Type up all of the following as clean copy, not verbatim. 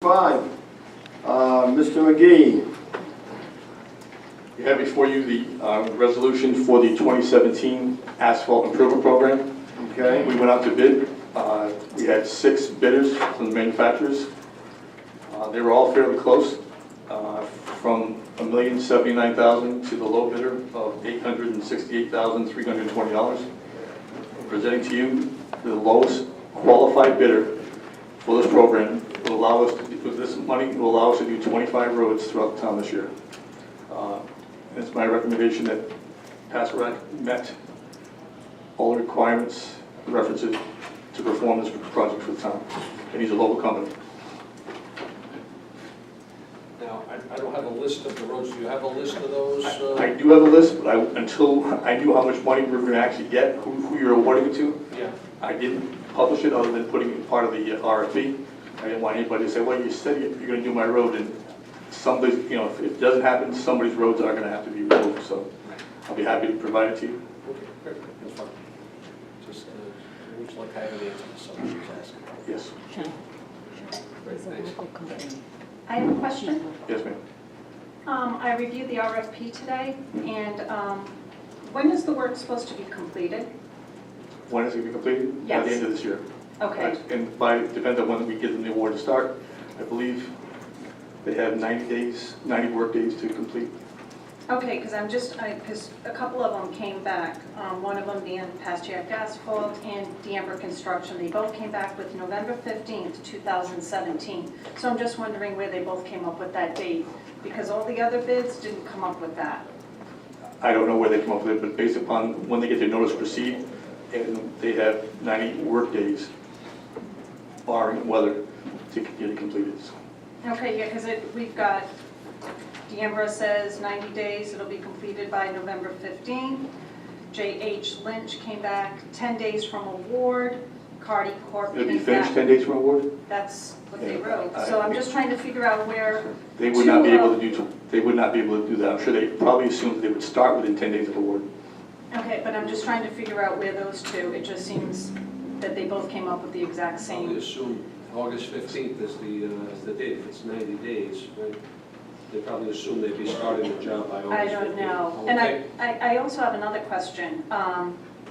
5. Mr. McGee. You have before you the resolution for the 2017 asphalt improvement program. Okay. We went out to bid. We had 6 bidders from the manufacturers. They were all fairly close, from $1,079,000 to the low bidder of $868,320. Presenting to you the lowest qualified bidder for this program will allow us to do, with this money will allow us to do 25 roads throughout the town this year. It's my recommendation that Pascarak met all the requirements, references to perform this project for the town, and he's a local company. Now, I don't have a list of the roads. Do you have a list of those? I do have a list, but until I knew how much money we were going to actually get, who you're awarding it to, Yeah. I didn't publish it other than putting it part of the RFP. I didn't want anybody to say, well, you said you're going to do my road, and somebody, you know, if it doesn't happen, somebody's roads are going to have to be removed. So I'll be happy to provide it to you. Okay, great. That's fine. Just, looks like I have an answer to something who's asking. Yes. Great, thanks. I have a question. Yes, ma'am. I reviewed the RFP today, and when is the work supposed to be completed? When is it going to be completed? Yes. By the end of this year. Okay. And depends on when we give them the award to start. I believe they have 90 days, 90 work days to complete. Okay, because because a couple of them came back. One of them being Pastiak Asphalt and D'Amber Construction. They both came back with November 15th, 2017. So I'm just wondering where they both came up with that date, because all the other bids didn't come up with that. I don't know where they come up with it, but based upon when they get their notice to proceed, and they have 90 work days, barring weather, to get it completed. Okay, yeah, because we've got, D'Amber says 90 days, it'll be completed by November 15th. J.H. Lynch came back 10 days from award. Cardi Corp. It'll be came finished back. 10 days from award? That's what they Yeah, wrote. So I'm just trying to figure out where. They would not be able to do, they would not be able to do that. I'm sure they probably assumed they would start within 10 days of award. Okay, but I'm just trying to figure out where those two, it just seems that they both came up with the exact We same. assume August 15th is the date. If it's 90 days, right? They probably assume they'd be starting the job by August 15th. I don't know. Okay. And I also have another question.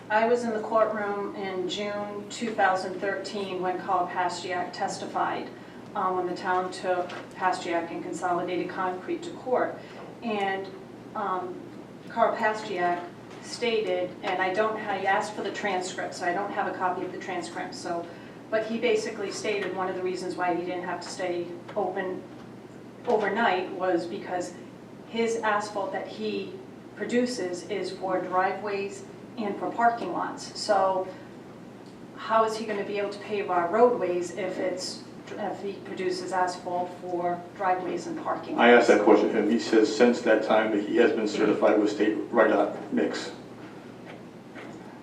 I was in the courtroom in June 2013 when Carl Pastiak testified, when the town took Pastiak and Consolidated Concrete to court. And Carl Pastiak stated, and I asked for the transcript, so I don't have a copy of the transcript, but he basically stated one of the reasons why he didn't have to stay open overnight was because his asphalt that he produces is for driveways and for parking lots. So how is he going to be able to pave our roadways if he produces asphalt for driveways and parking lots? I asked that question, and he says since that time that he has been certified with state RIDOT mix.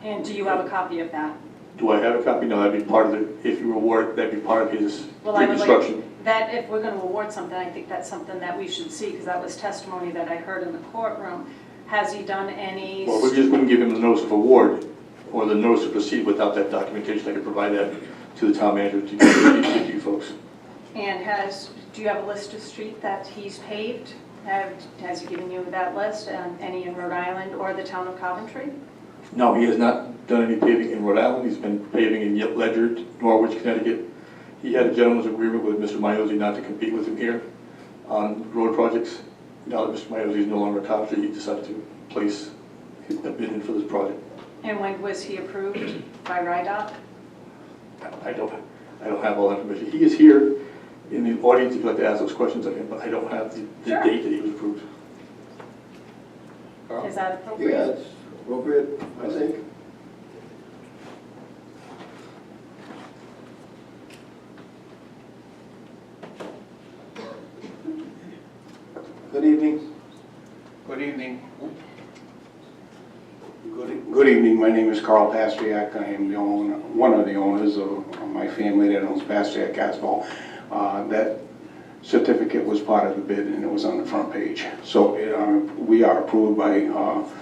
And do you have a copy of that? Do I have a copy? No, that'd be part of the, if you award, that'd be part of his Well, I would like reconstruction. that, if we're going to award something, I think that's something that we should see, because that was testimony that I heard in the courtroom. Has he done any? Well, we just wouldn't give him the notice of award or the notice to proceed without that documentation. I could provide that to the town manager to give you folks. And do you have a list of street that he's paved? Has he given you that list, any in Rhode Island or the town of Coventry? No, he has not done any paving in Rhode Island. He's been paving in Ledyard, Norwich, Connecticut. He had a gentleman's agreement with Mr. Miozzi not to compete with him here on road projects. Now that Mr. Miozzi is no longer a Coventry, he decided to place a bid in for this project. And when was he approved by RIDOT? I don't have all that information. He is here in the audience if you'd like to ask those questions of him, but I don't have the Sure. date that he was approved. Carl? Is that appropriate? Yeah, it's appropriate, I think. Good evening. Good evening. Good evening. My name is Carl Pastiak. I am the owner, one of the owners of my family that owns Pastiak Asphalt. That certificate was part of the bid and it was on the front page. So we are approved by.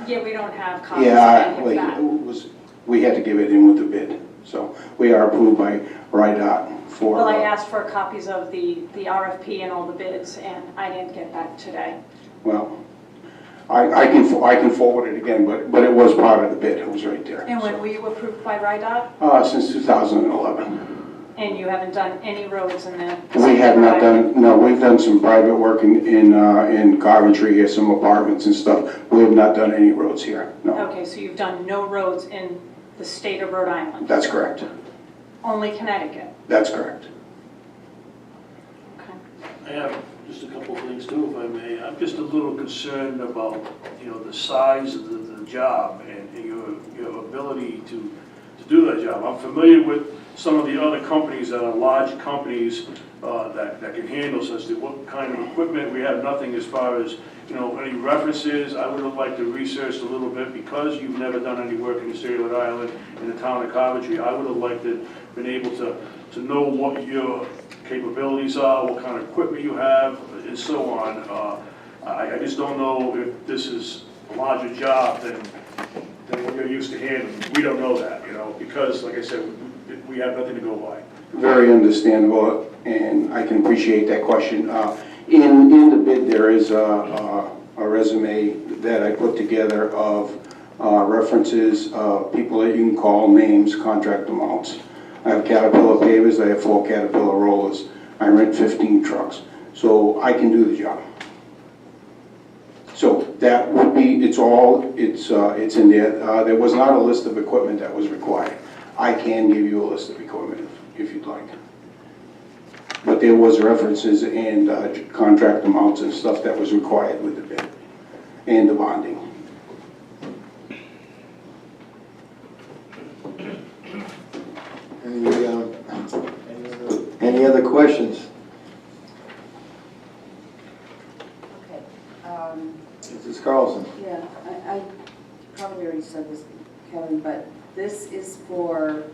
Yeah, we don't have copies Yeah, of any of that. we had to give it in with the bid. So we are approved by RIDOT for. Well, I asked for copies of the RFP and all the bids, and I didn't get that today. Well, I can forward it again, but it was part of the bid, it was right there. And when were you approved by RIDOT? Since 2011. And you haven't done any roads in the... We have not done, no, we've done some private work in Coventry here, some apartments and stuff. We have not done any roads here, no. Okay, so you've done no roads in the state of Rhode Island? That's correct. Only Connecticut? That's correct. Okay. I have just a couple of things too, if I may. I'm just a little concerned about, the size of the job and your ability to do that job. I'm familiar with some of the other companies that are large companies that can handle such thing. What kind of equipment? We have nothing as far as, any references. I would have liked to research a little bit because you've never done any work in the state of Rhode Island, in the town of Coventry. I would have liked to been able to know what your capabilities are, what kind of equipment you have, and so on. I just don't know if this is a larger job than what you're used to handling. We don't know that, because, like I said, we have nothing to go by. Very understandable, and I can appreciate that question. In the bid, there is a resume that I put together of references, people that you can call, names, contract amounts. I have Caterpillar pavers, I have 4 Caterpillar rollers, I rent 15 trucks, so I can do the job. So that would be, it's in there. There was not a list of equipment that was required. I can give you a list of equipment if you'd like. But there was references and contract amounts and stuff that was required with the bid and the bonding. Any other questions? Okay. Mrs. Carlson? Yeah, I probably already said this, Kevin, but this is for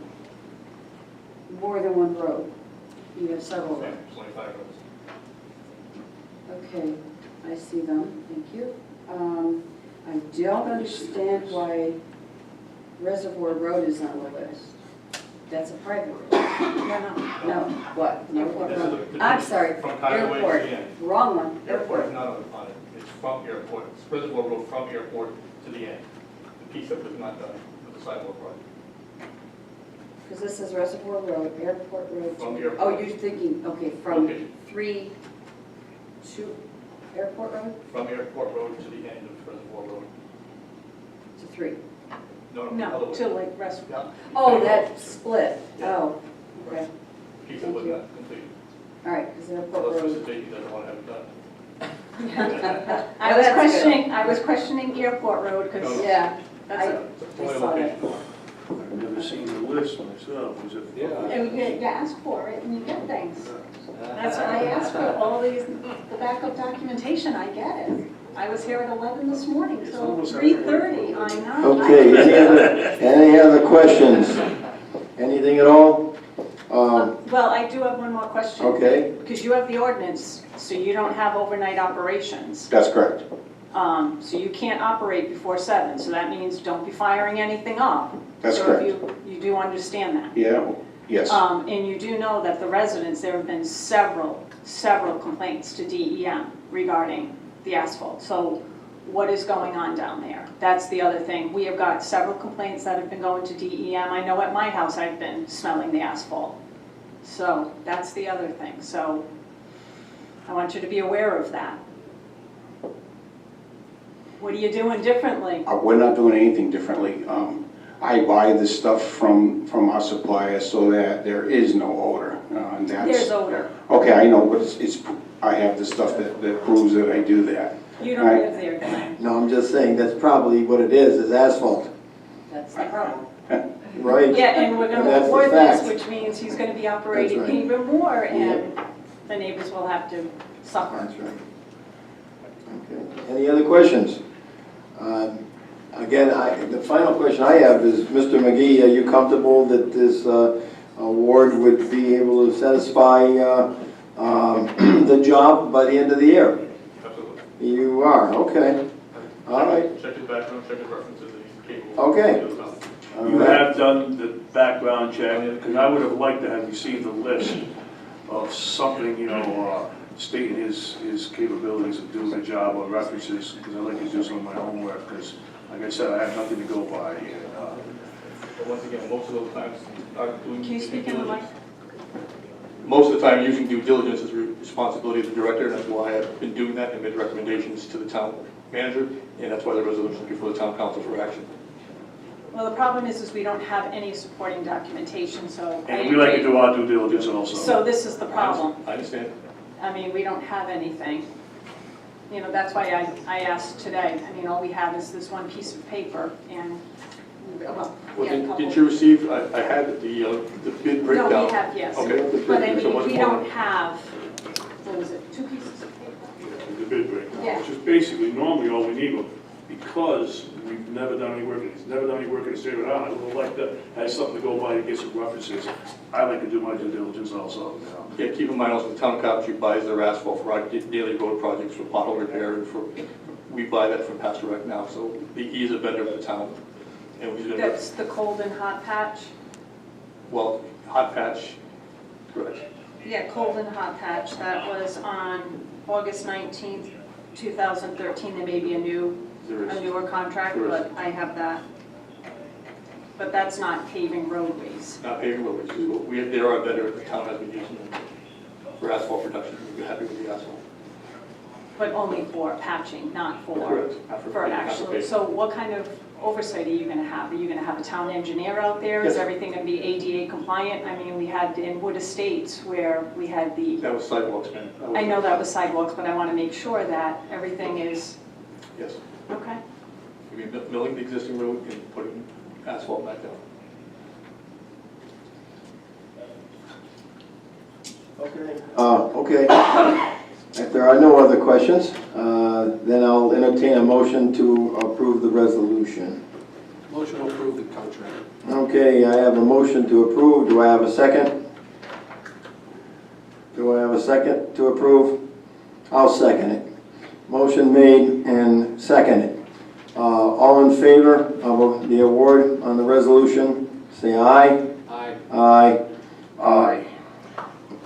more than one road. You have several roads. 25 roads. Okay, I see them, thank you. I don't understand why Reservoir Road is on the list. That's a private road. No, what? Airport Road. I'm sorry, From Highway airport. to the end. Wrong one, Airport is airport. not on it. It's from airport. It's Reservoir Road from airport to the end. The piece that was not done with the sidewalk project. Because this is Reservoir Road, Airport Road. From to- airport. Oh, you're thinking, okay, from Location. 3 to Airport Road From airport road to the end of Reservoir Road. to 3. No, other No, way. to like rest. Yeah. Oh, that split, Yeah. oh, okay. Piece that was not completed. All right, because Airport Unless Road. Mr. Dickey doesn't want to have it done. I was that's good. questioning Airport Road because Yeah, that's a... It's only I saw location. I've never seen the list myself. Was it? Yeah. And you ask for it and you get things. That's what I asked for, all these, the backup documentation, I get it. I was here at 11 this morning It's till almost 3:30, I know. Okay, any other questions? Anything at all? Well, I do have one more question. Okay, Because you have the ordinance, so you don't have overnight operations. That's correct. So you can't operate before 7, so that means don't be firing anything up. That's So correct. you do understand that. Yeah, yes. And you do know that the residents, there have been several complaints to DEM regarding the asphalt. So what is going on down there? That's the other thing. We have got several complaints that have been going to DEM. I know at my house I've been smelling the asphalt. So that's the other thing. So I want you to be aware of that. What are you doing differently? We're not doing anything differently. I buy the stuff from our supplier so that there is no odor. And that's, There's odor. okay, I know, but I have the stuff that proves that I do that. You don't Right. live there, Glenn. no, I'm just saying, that's probably what it is asphalt, that's the problem. right? Yeah, and we're That's gonna the award this, fact. which means he's gonna be operating That's right. even more, and the neighbors will have to suffer. That's right. Okay, any other questions? Again, the final question I have is, Mr. McGee, are you comfortable that this award would be able to satisfy the job by the end of the year? Absolutely. You are, okay. All right, Check his background, check his references, and he's capable. Okay. of doing You have done the background check, because I would have liked to have received a list of something, stating his capabilities of doing the job or references, because I like to do some of my homework, because, like I said, I have nothing to go by. Once again, most of those times, Can you speak in the mic? most of the time, using due diligence is the responsibility of the director, and that's why I've been doing that and made recommendations to the town manager, and that's why the resolution is before the town council for action. Well, the problem is we don't have any supporting documentation, so. And we like to do our due diligence also. So this is the problem. I understand. I mean, we don't have anything. That's why I asked today. I mean, all we have is this one piece of paper and, well, yeah, a couple. Did you receive, I had the bid breakdown. No, we have, yes. Okay. But I So mean, what's we more? don't have, what was it, 2 pieces of paper? The bid breakdown, Yeah. which is basically normally all we need, but because we've never done any work, he's never done any work in the state of Rhode Island, I would like to have something to go by to get some references. I like to do my due diligence also. Yeah, keep in mind also the town of Coventry buys their asphalt for our daily road projects, for pothole repair, and we buy that from Pastor Rec now, so he is a vendor for the town. And we've been, That's the cold and hot patch? well, hot patch, correct. Yeah, cold and hot patch. That was on August 19th, 2013. There may be a There is. newer contract, There is. but I have that. But that's not paving roadways. Not paving roads, there are a vendor the town has been using for asphalt production. We're happy with the asphalt. But only for patching, not for, Correct. Not for for paving, not for actual. paving. So what kind of oversight are you going to have? Are you going to have a town engineer out there? Is Yes. everything going to be ADA compliant? I mean, we had in Wood Estates where we had the, That was sidewalks, man. I know that was sidewalks, but I want to make sure that everything is, Yes. okay? We'll be milling the existing road and putting asphalt back down. Okay. If there are no other questions, then I'll entertain a motion to approve the resolution. Motion to approve the contract. Okay, I have a motion to approve. Do I have a second? Do I have a second to approve? I'll second it. Motion made and seconded. All in favor of the award on the resolution, say aye. Aye. Aye. Aye.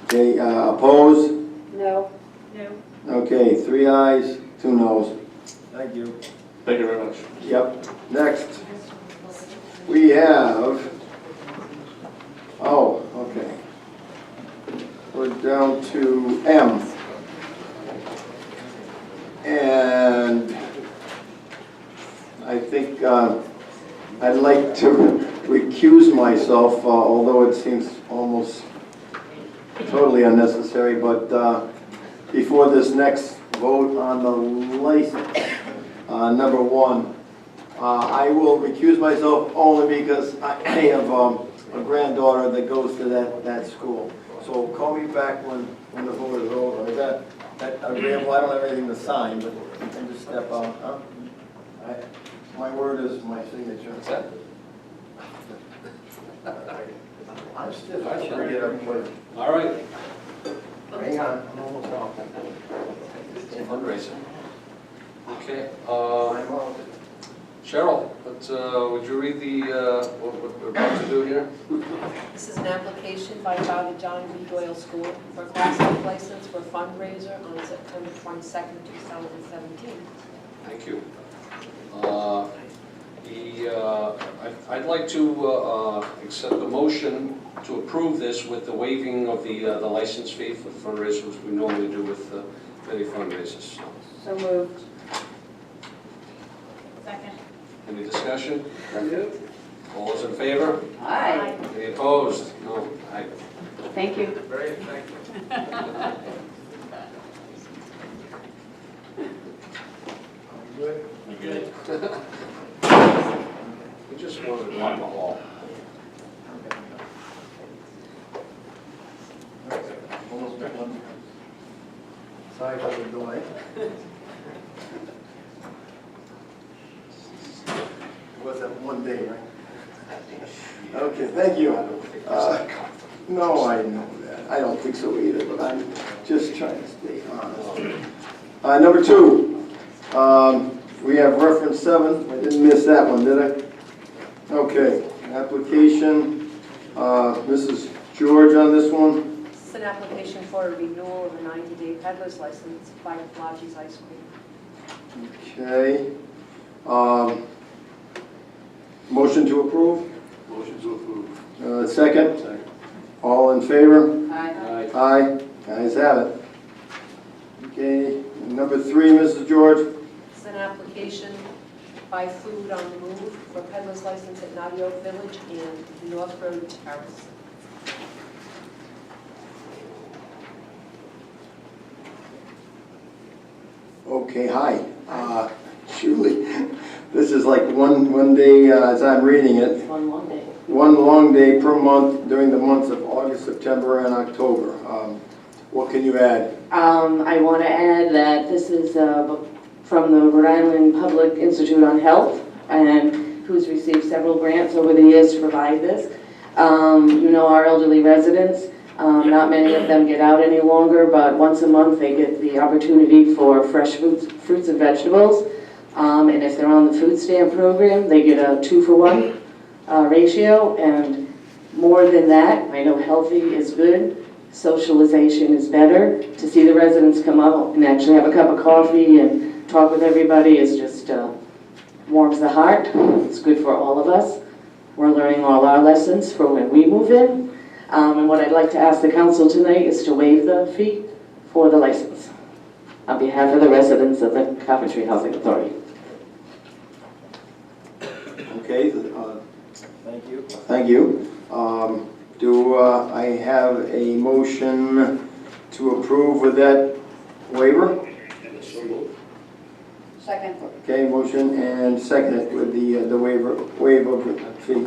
Okay, opposed? No. No. Okay, 3 ayes, 2 noes. Thank you. Thank you very much. Yep, next. We have, okay. We're down to M. And I think I'd like to recuse myself, although it seems almost totally unnecessary, but before this next vote on the license, number 1, I will recuse myself only because I have a granddaughter that goes to that school. So call me back when the vote is over. Is that agreeable? I don't have anything to sign, but you can just step out, huh? My word is my signature. What's that? I'm stiff, I should get up quick. All right. Hang on, I'm almost off. Fundraiser. Okay. I'm out. Cheryl, would you read what we're about to do here? This is an application by Father John B. Doyle School for a Class F license for a fundraiser on September 22nd, 2017. Thank you. I'd like to accept the motion to approve this with the waiving of the license fee for fundraisers, which we normally do with many fundraisers. So moved. Second. Any discussion? All those in favor? Aye. Any opposed? No. Aye. Thank you. Great, thank you. Good? Good. We just wanted one hall. Almost got one side of the door. It was that one day, right? Okay, thank you. No, I know that. I don't think so either, but I'm just trying to stay honest. Number 2, we have reference 7. I didn't miss that one, did I? Okay. application, Mrs. George on this one. This is an application for a renewal of a 90-day peddler's license by Floggy's Ice Cream. Okay. Motion to approve? Motion to approve. Second? Second. All in favor? Aye. Aye. Ayes have it. Okay, number 3, Mrs. George. This is an application by Food on the Move for peddler's license at Naughty Oak Village and North Road Terrace. Okay, hi. Julie, this is like one day, as I'm reading it, One long day. one long day per month during the months of August, September, and October. What can you add? I want to add that this is from the Rhode Island Public Institute on Health, and who's received several grants over the years to provide this. You know, our elderly residents, not many of them get out any longer, but once a month they get the opportunity for fresh fruits and vegetables. And if they're on the food stamp program, they get a 2-for-1 ratio. And more than that, I know healthy is good, socialization is better. To see the residents come up and actually have a cup of coffee and talk with everybody is just warms the heart. It's good for all of us. We're learning all our lessons for when we move in. And what I'd like to ask the council tonight is to waive the fee for the license on behalf of the residents of the Coventry Housing Authority. Okay, thank you. Thank you. Do I have a motion to approve with that waiver? Second. Okay, motion and second with the waiver of the fee.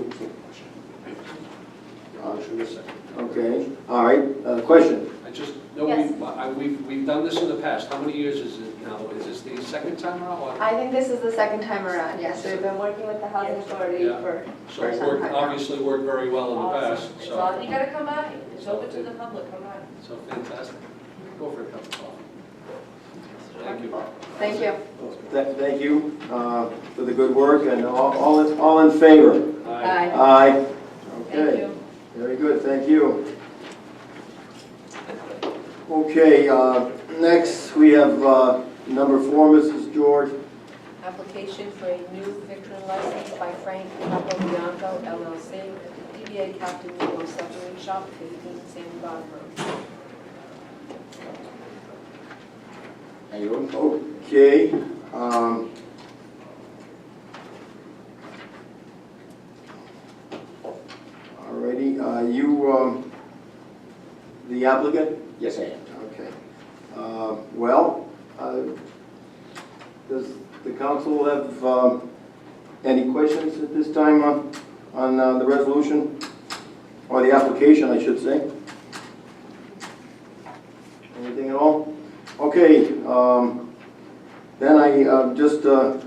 Okay, all right, question? I just, no, Yes. we've done this in the past. How many years is it now? Is this the second time around? Or- I think this is the second time around, yes. We've been working with the housing authority Yeah. for So for it some worked, time now. obviously worked very well in the past, It's so, all, you gotta come by, it's open to the public, come by. so fantastic. Go for a cup of coffee. Thank you. Thank you. Thank you for the good work, and all in favor? Aye. Aye. Thank Okay, you. very good, thank you. Okay, next we have number 4, Mrs. George. Application for a new victual license by Frank Capobianco LLC, DBA Captain Nemo Supplement Shop, 15 Sandy Bottom Road. Okay. Alrighty, you the applicant? Yes, I am. Okay. Well, does the council have any questions at this time on the resolution? Or the application, I should say? Anything at all? Okay, then I just a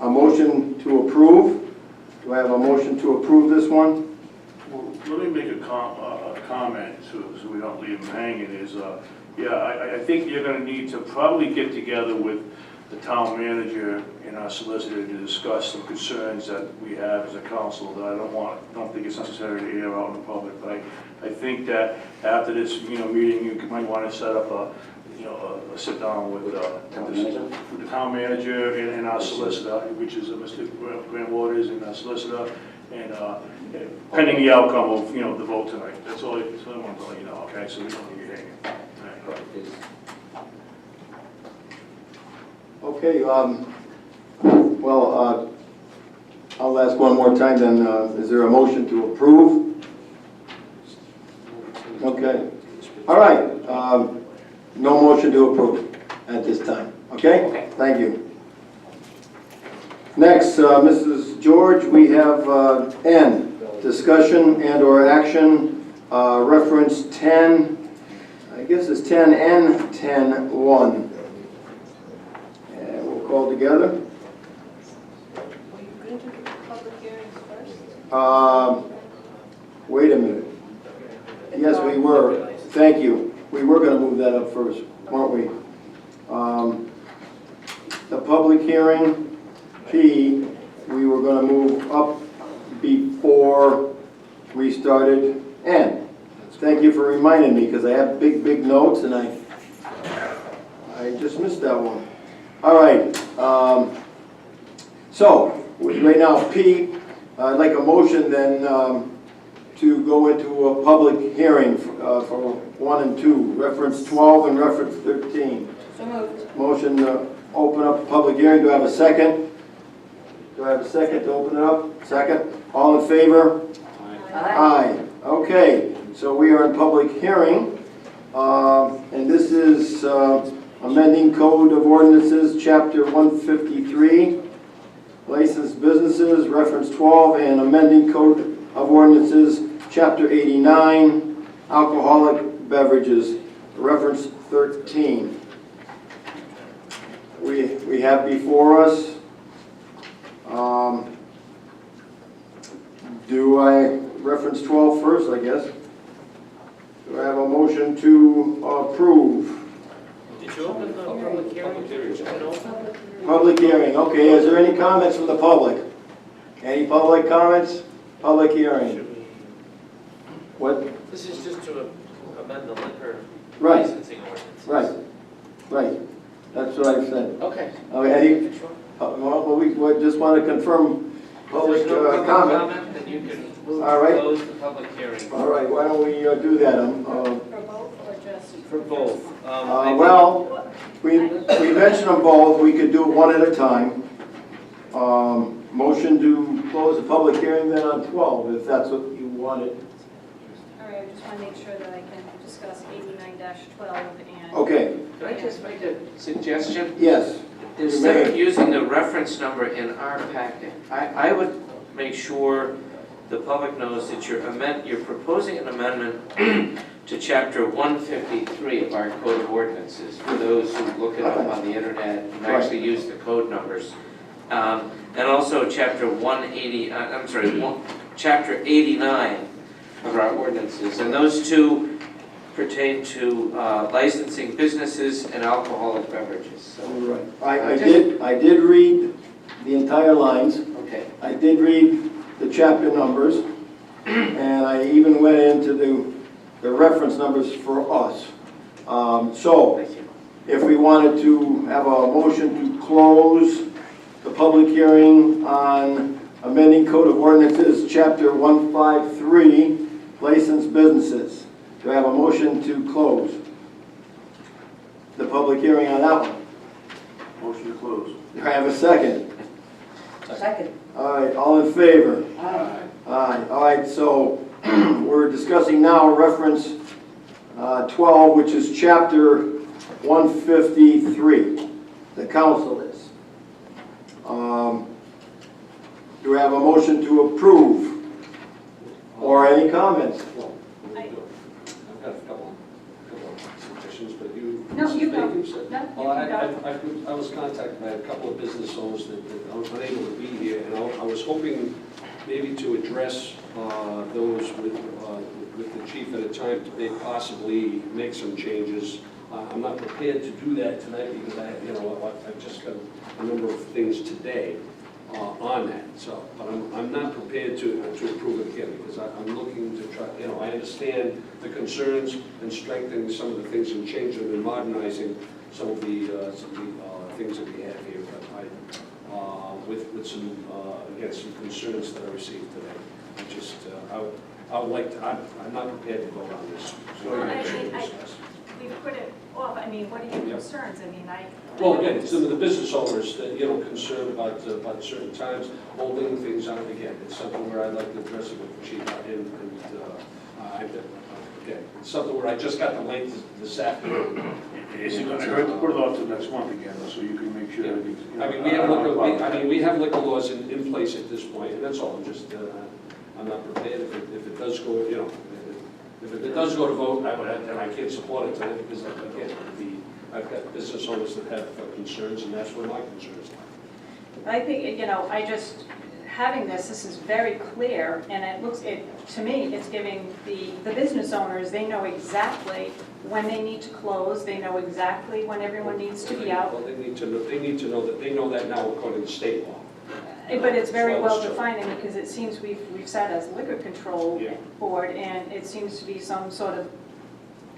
motion to approve. Do I have a motion to approve this one? Well, let me make a comment so we don't leave them hanging is, yeah, I think you're gonna need to probably get together with the town manager and our solicitor to discuss some concerns that we have as a council that I don't think it's necessary to air out in the public. But I think that after this, meeting, you might want to set up a sit down with the town manager and our solicitor, which is Mr. Grant Waters and our solicitor, and pending the outcome of, the vote tonight. That's all I want to let you know, okay? So we don't leave you hanging. All right. Okay, well, I'll ask one more time then, is there a motion to approve? Okay, all right, no motion to approve at this time, okay? Okay. Thank you. Next, Mrs. George, we have N, discussion and or action, reference 10, I guess it's 10N, 10-1. And we'll call together. Were you going to do the public hearings first? Wait a minute. Yes, we were. Thank you. We were going to move that up first, weren't we? The public hearing, P, we were going to move up before we started. Ann, thank you for reminding me, because I have big notes, and I just missed that one. All right, so, right now, P, I'd like a motion then to go into a public hearing for 1 and 2, reference 12 and reference 13. So moved. Motion to open up a public hearing, do I have a second? Do I have a second to open it up? Second? All in favor? Aye. Okay, so we are in public hearing, and this is amending Code of Ordinances, Chapter 153, licensed businesses, reference 12, and amending Code of Ordinances, Chapter 89, alcoholic beverages, reference 13. We have before us, do I reference 12 first, I guess? Do I have a motion to approve? Did you open the public hearing? Public hearing, okay, is there any comments from the public? Any public comments? Public hearing. What? This is just to amend the liquor Right, licensing ordinance. right. That's what I said. Okay. Any, well, we just want to confirm public If there's no public comment. comment, then you can move All to right. close the public hearing. All right, why don't we do that? For both or just? For both. Well, we mentioned them both, we could do it one at a time. Motion to close the public hearing then on 12, if that's what you wanted. All right, I just want to make sure that I can discuss 89-12 and. Okay, Can I just make a suggestion? yes. Instead of using the reference number in our packet, I would make sure the public knows that you're proposing an amendment to Chapter 153 of our Code of Ordinances, for those who look it up on the internet and actually use the code numbers. And also Chapter 89 of our ordinances. And those two pertain to licensing businesses and alcoholic beverages. So, Right. I did read the entire lines. okay. I did read the chapter numbers, and I even went into the reference numbers for us. So, Thank you. if we wanted to have a motion to close the public hearing on amending Code of Ordinances, Chapter 153, licensed businesses. Do I have a motion to close the public hearing on that one? Motion to close. Do I have a second? Second. All right, all in favor? Aye. Aye. All right, so we're discussing now reference 12, which is Chapter 153, the council is. Do we have a motion to approve? Or any comments? I've got a couple suggestions, but you. No, you go. Mrs. Bacon said- No, you Well, can I was contacted by a couple of business owners that I was unable to be here, and I was hoping maybe to address those with the chief at a time to maybe possibly make some changes. I'm not prepared to do that tonight because I've just got a number of things today on that. So, but I'm not prepared to approve it again because I'm looking to try. I understand the concerns and strengthening some of the things and changing and modernizing some of the things that we have here. But with some again some concerns that I received today. I would like to. I'm not prepared to vote on this. So Well, I'm I not sure mean, to discuss. We put it off, I mean, what are your Yeah. concerns? I mean, Well, again, some of the business owners that, concerned about certain times, holding things on again. It's something where I'd like to address it with the chief again, it's something where I just got the link this afternoon. I heard to put it off to next month again, so you can make sure everything's. I mean, we have liquor laws in place at this point, and that's all. I'm not prepared if it does go, if it does go to vote, and I can't support it tonight because again, I've got business owners that have concerns, and that's where my concerns lie. I think, having this is very clear, and to me, it's giving the business owners, they know exactly when they need to close, they know exactly when everyone needs to be out. Well, they need to know that, they know that now according to state law. But it's very So I well was- defined, because it seems we've sat as liquor control Yeah. board, and it seems to be some sort of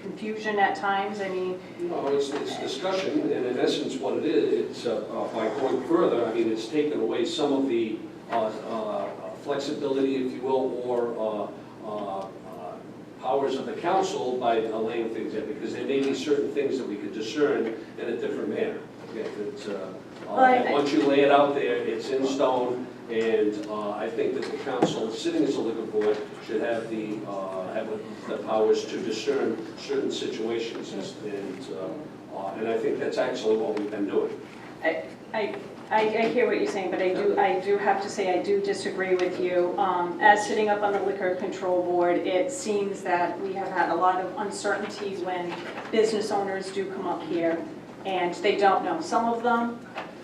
confusion at times. I mean, No, it's discussion, and in essence, what it is, it's, by going further, I mean, it's taken away some of the flexibility, if you will, or powers of the council by laying things in, because there may be certain things that we could discern in a different manner. Yeah, it's, and once you lay it out there, it's in stone, and I think that the council, sitting as a liquor board, should have the powers to discern certain situations, and I think that's actually what we've been doing. I hear what you're saying, but I do have to say, I do disagree with you. As sitting up on the liquor control board, it seems that we have had a lot of uncertainty when business owners do come up here, and they don't know. Some of them,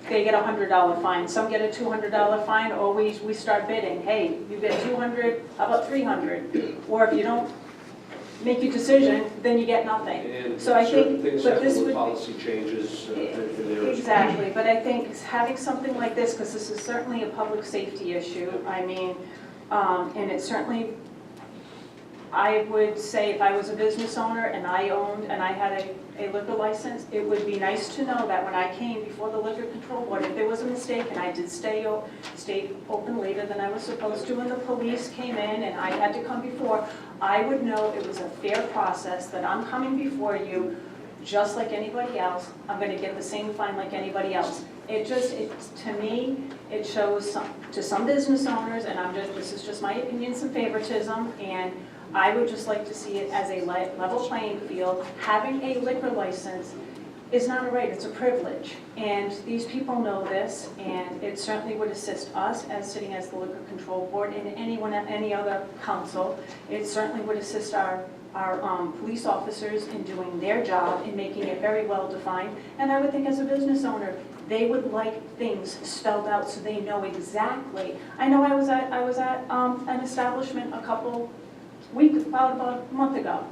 they get a $100 fine, some get a $200 fine, or we start bidding. Hey, you get 200, how about 300? Or if you don't make your decision, then you get nothing. And So I certain think, things but happen this with would policy changes in there. Exactly, but I think having something like this, because this is certainly a public safety issue, I mean, and it's certainly, I would say if I was a business owner and I owned and I had a liquor license, it would be nice to know that when I came before the liquor control board, if there was a mistake and I did stay open later than I was supposed to, and the police came in and I had to come before, I would know it was a fair process, that I'm coming before you just like anybody else. I'm going to get the same fine like anybody else. To me, it shows to some business owners, and this is just my opinion, some favoritism, and I would just like to see it as a level playing field. Having a liquor license is not a right, it's a privilege. And these people know this, and it certainly would assist us as sitting as the liquor control board and any other council. It certainly would assist our police officers in doing their job, in making it very well defined. And I would think as a business owner, they would like things spelled out so they know exactly. I know I was at an establishment about a month ago.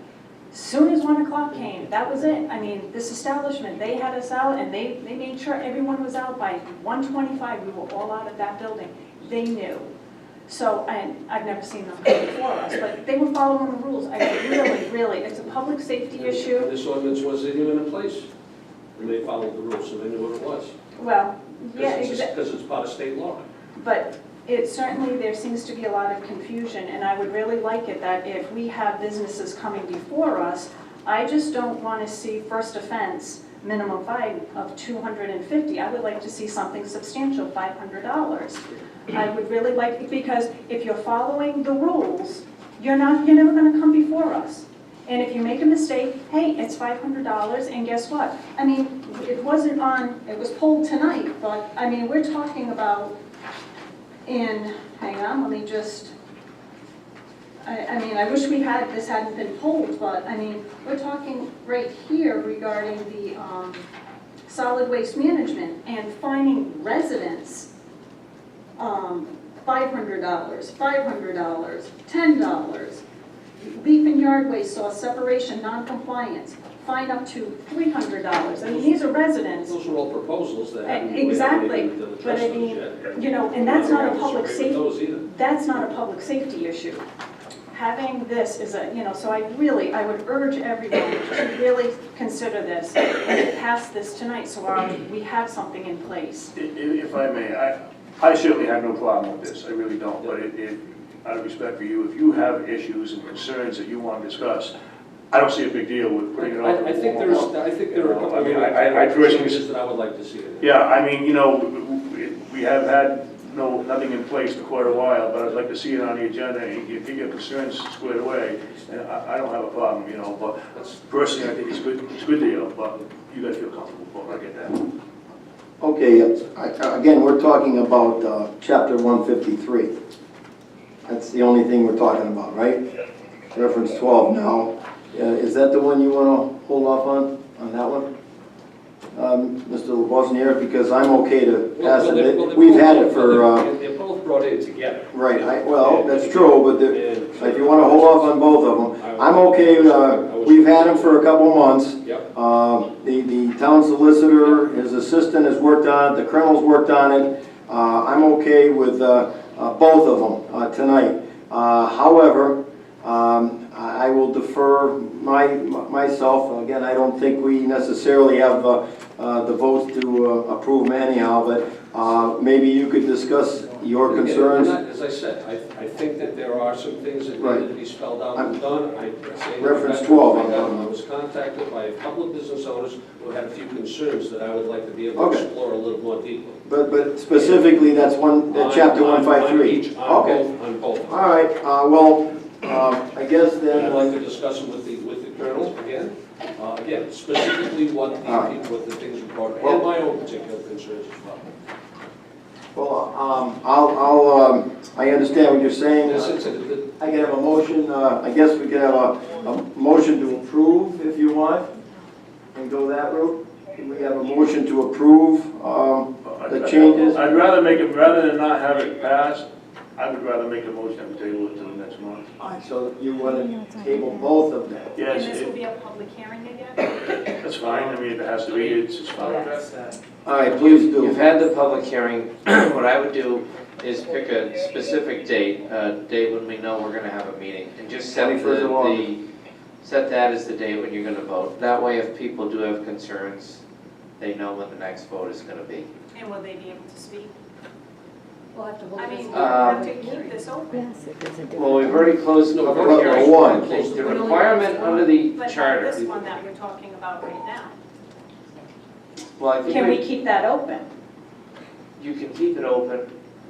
Soon as 1 o'clock came, that was it. I mean, this establishment, they had us out, and they made sure everyone was out by 1:25. We were all out of that building. They knew. So, and I've never seen them come before us, but they were following the rules. I really, it's a public safety issue. And this ordinance wasn't even in place, and they followed the rules, so they knew what it was. Well, yeah, exactly. Because it's part of state law. But it certainly, there seems to be a lot of confusion, and I would really like it that if we have businesses coming before us, I just don't want to see first offense minimum fine of $250. I would like to see something substantial, $500. I would really like, because if you're following the rules, you're never going to come before us. And if you make a mistake, hey, it's $500, and guess what? I mean, it was pulled tonight, but I mean, we're talking about hang on, let me just, I mean, I wish this hadn't been pulled, but I mean, we're talking right here regarding the solid waste management and fining residents $500, $10. Leaf and yard waste source separation, non-compliance, fine up to $300. I mean, these are residents. Those are all proposals that haven't Exactly, even but I addressed those mean, yet. and that's not a I don't public disagree with those safety, either. that's not a public safety issue. Having this is so I would urge everyone to really consider this and pass this tonight, so we have something in place. If I may, I certainly have no problem with this, I really don't, but out of respect for you, if you have issues and concerns that you want to discuss, I don't see a big deal with putting it on. I think there are a couple I of mean, I personally, changes that I would like to see. yeah, I mean, we have had nothing in place for quite a while, but I'd like to see it on the agenda and get your concerns squared away. And I don't have a problem, but personally, I think it's a good deal, but you guys feel comfortable, but I get that. Okay, again, we're talking about chapter 153. That's the only thing we're talking about, right? Reference 12 now. Is that the one you want to hold off on that one? Mr. Wozniak, because I'm okay to pass it. We've had it for... They're both brought in together. Right, that's true, but if you want to hold off on both of them, I'm okay. We've had them for a couple months. Yep. The town solicitor, his assistant has worked on it, the criminal's worked on it. I'm okay with both of them tonight. However, I will defer myself. Again, I don't think we necessarily have the votes to approve them anyhow, but maybe you could discuss your Again, concerns. As I said, I think that there are some things that Right. need to be spelled out and done. Reference 12. I was contacted by a couple of business owners who had a few concerns that I would like to be able to Okay. explore a little more deeply. But specifically, that's chapter On 153. each, on Okay. both, on both. All right, well, I guess And then, I'd like to discuss them with the colonel again. Again, specifically what the All right. people, what the things are brought, Well- and my own particular concerns as well. I understand what you're saying. This is, I can have a motion, I guess we can have a motion to approve if you want, and go that route. Can we have a motion to approve the changes? I'd rather make it, rather than not have it passed, I would rather make a motion and table it to the next month. So you want to table both of them? Yes, And this will it- be a public hearing again? that's fine, I mean, if it has to be, it's I'll fine. address that. All right, please do. You've had the public hearing. What I would do is pick a specific date, a date when we know we're gonna have a meeting, and just set 21st of August. set that as the date when you're gonna vote. That way, if people do have concerns, they know when the next vote is gonna be. And will they be able to speak? We'll have to hold I this. mean, one. we'll have to keep this open. Well, we've already closed the No, public we've hearing. already closed The the- requirement under the But not charter, this one that we're talking about right now. well, I Can we think keep that open? you can keep it open,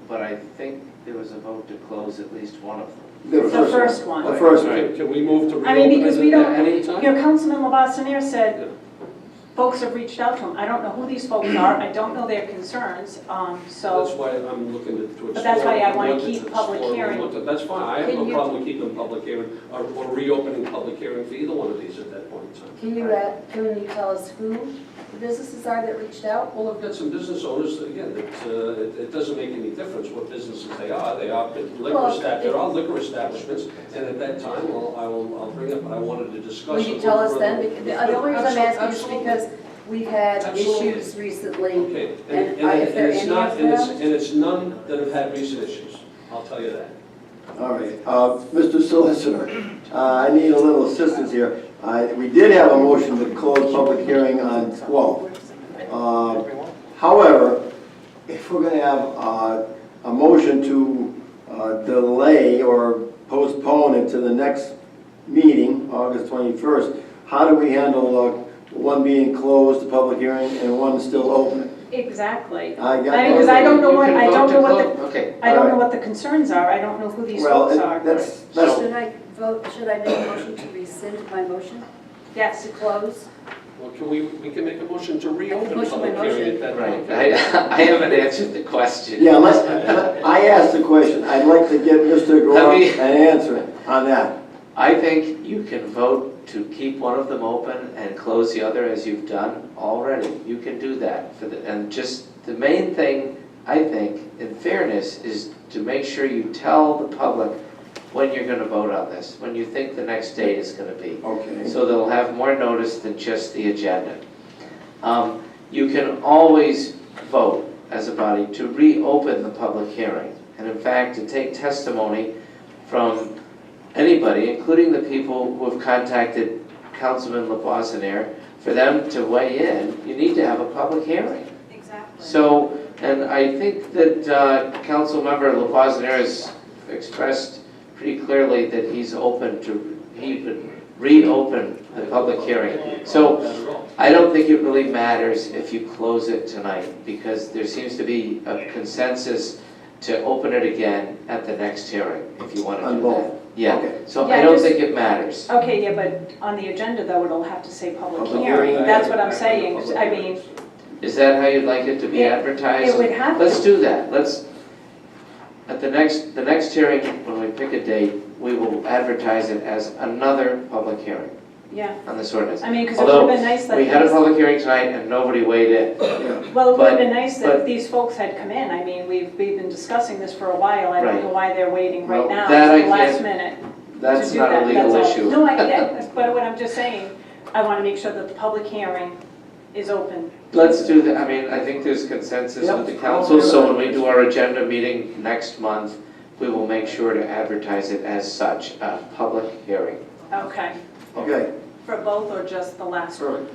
but I think there was a vote to close at least one of them. The The first one. one. The first one. Can we move to reopen? I mean, because we it don't- at any time? Your Councilman Labassinier said folks have reached out to him. I don't know who these folks are, I don't know their concerns, That's so, why I'm looking to explore. But that's why I wanna look to keep public explore, hearing. look at- That's fine, I have Can no you- problem with keeping public hearing, or reopening public hearing for either one of these at that point in time. Can you tell us who the businesses are that reached out? Well, I've got some business owners, again, it doesn't make any difference what businesses they are Well, there are liquor establishments, and at that time, I'll bring up, but I wanted to discuss. Will a you little tell us further. then? Because the only reason I'm asking is Absolutely. because we've had Absolutely. issues recently. Okay, And and if there are it's any not, of and them? it's none that have had recent issues, I'll tell you that. All right, Mr. Solicitor, I need a little assistance here. We did have a motion to close public hearing on 12. However, if we're going to have a motion to delay or postpone it to the next meeting, August 21st, how do we handle one being closed, the public hearing, and one still open? exactly. I got I mean, because I don't know You what, can I vote don't to know what close- the, Okay, I don't know what the concerns are, I don't know who these Well, folks are. that's, Should I make a motion to rescind my motion Yes, to close? Well, we can make a motion to reopen Motion by public hearing at that right. point. I haven't answered the question. yeah, I asked the question. I'd like to get Mr. Gore Let me- an answer on that. I think you can vote to keep one of them open and close the other as you've done already. You can do that. And just the main thing, I think, in fairness, is to make sure you tell the public when you're going to vote on this, when you think the next date is going to be. Okay. So they'll have more notice than just the agenda. You can always vote as a body to reopen the public hearing. And in fact, to take testimony from anybody, including the people who have contacted Councilman Lapoisonere, for them to weigh in, you need to have a public hearing. exactly. So, and I think that Councilmember Lapoisonere has expressed pretty clearly that he's open to, he would reopen the public hearing. So, I don't think it really matters if you close it tonight, because there seems to be a consensus to open it again at the next hearing, if you want to On do both? that. Yeah, Okay. so Yeah, I don't just- think it matters. Okay, yeah, but on the agenda though, it'll have to say public Public hearing, hearing. that's what I'm saying, I mean, Is that how you'd like it to be advertised? it would have Let's to, do that. Let's, at the next hearing, when we pick a date, we will advertise it as another public hearing yeah. on this ordinance. I mean, because it would have been nice that We had a these, public hearing tonight and nobody weighed in. well, it would have but- been nice that but- if these folks had come in, I mean, we've been discussing this for a while, I don't Right. know why they're waiting right Well, now, that I it's the last can't- minute. That's to do not a that, legal that's all. issue. No, I get it, but what I'm just saying, I want to make sure that the public hearing is open. Let's do that, I mean, I think there's consensus with the council, so when we do our agenda meeting next month, we will make sure to advertise it as such, a public hearing. Okay. Okay, For both or just the last one?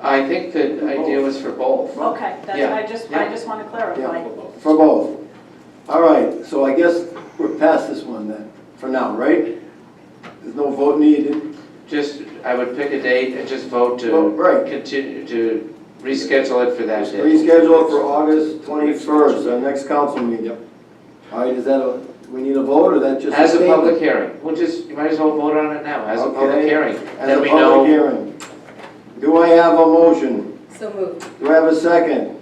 I think the idea was for both. Okay, that's, Yeah. I just want to clarify. yeah, for both. All right, so I guess we're past this one then, for now, right? There's no vote needed. Just, I would pick a date and just vote Oh, to right. continue, to reschedule it for that day. Reschedule for August 21st, our next council meeting. All right, is that a, we need a vote, or that just? As a statement? public hearing, we'll just, you might as well vote on it now, as a public Okay. hearing. As Then a we public know, hearing. Do I have a motion? So moved. Do I have a second?